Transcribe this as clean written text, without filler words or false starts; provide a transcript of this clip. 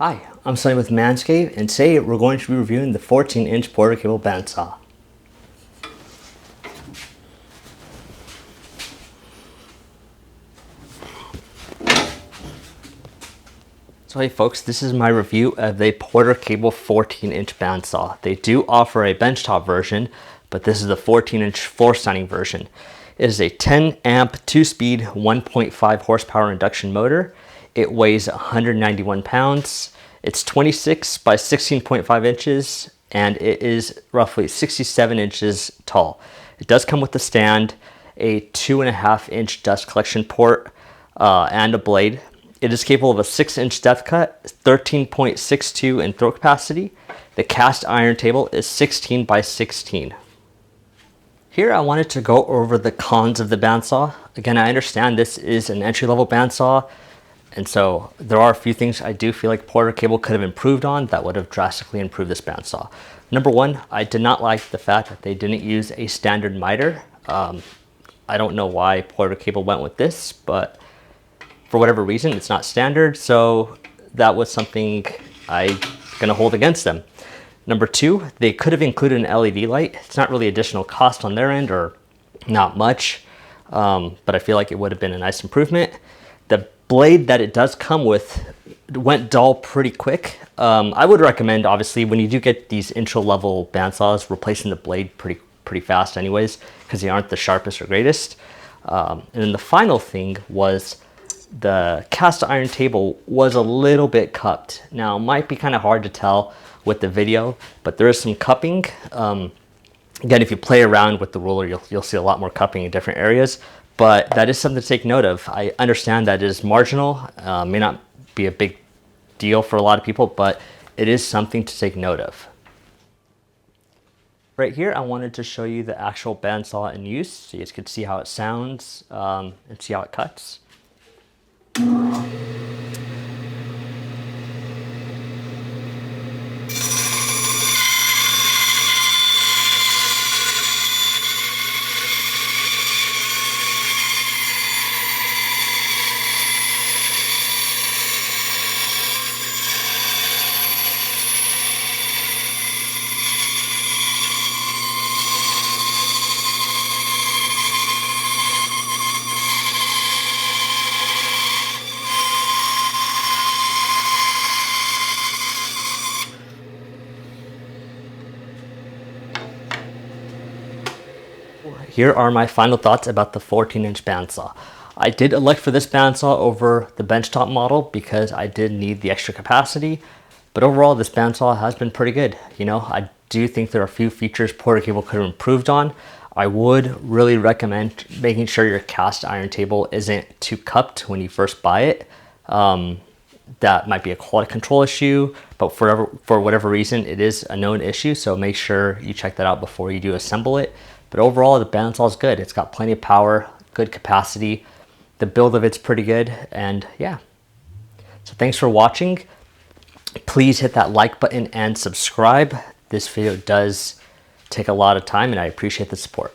Hi, I'm Sonny with Manscaped, and today we're going to be reviewing the 14-inch Porter Cable Bandsaw. So hey folks, this is my review of the Porter Cable 14-inch bandsaw. They do offer a benchtop version, but this is the 14-inch floor-standing version. It is a 10 amp 2-speed 1.5 horsepower induction motor. It weighs 191 pounds. It's 26 by 16.5 inches, and it is roughly 67 inches tall. It does come with a stand, a 2.5-inch dust collection port, and a blade. It is capable of a 6-inch depth cut, 13.62 in throw capacity. The cast iron table is 16 by 16. Here I wanted to go over the cons of the bandsaw. Again, I understand this is an entry-level bandsaw, and so there are a few things I do feel like Porter Cable could have improved on that would have drastically improved this bandsaw. Number one, I did not like the fact that they didn't use a standard miter. I don't know why Porter Cable went with this, but for whatever reason, it's not standard, so that was something I'm gonna hold against them. Number two, they could have included an LED light. It's not really additional cost on their end, or not much, but I feel like it would have been a nice improvement. The blade that it does come with went dull pretty quick. I would recommend, obviously, when you do get these intro level bandsaws, replacing the blade pretty fast anyways, because they aren't the sharpest or greatest. And then the final thing was the cast iron table was a little bit cupped. Now, it might be kind of hard to tell with the video, but there is some cupping. Again, if you play around with the ruler, you'll see a lot more cupping in different areas, but that is something to take note of. I understand that it is marginal, may not be a big deal for a lot of people, but it is something to take note of. Right here, I wanted to show you the actual bandsaw in use, so you guys could see how it sounds and see how it cuts. Here are my final thoughts about the 14-inch bandsaw. I did elect for this bandsaw over the benchtop model because I did need the extra capacity, but overall this bandsaw has been pretty good. You know, I do think there are a few features Porter Cable could have improved on. I would really recommend making sure your cast iron table isn't too cupped when you first buy it. That might be a quality control issue, but for whatever reason, it is a known issue, so make sure you check that out before you do assemble it. But overall, the bandsaw is good. It's got plenty of power, good capacity. The build of it's pretty good, and yeah. So thanks for watching. Please hit that like button and subscribe. This video does take a lot of time, and I appreciate the support.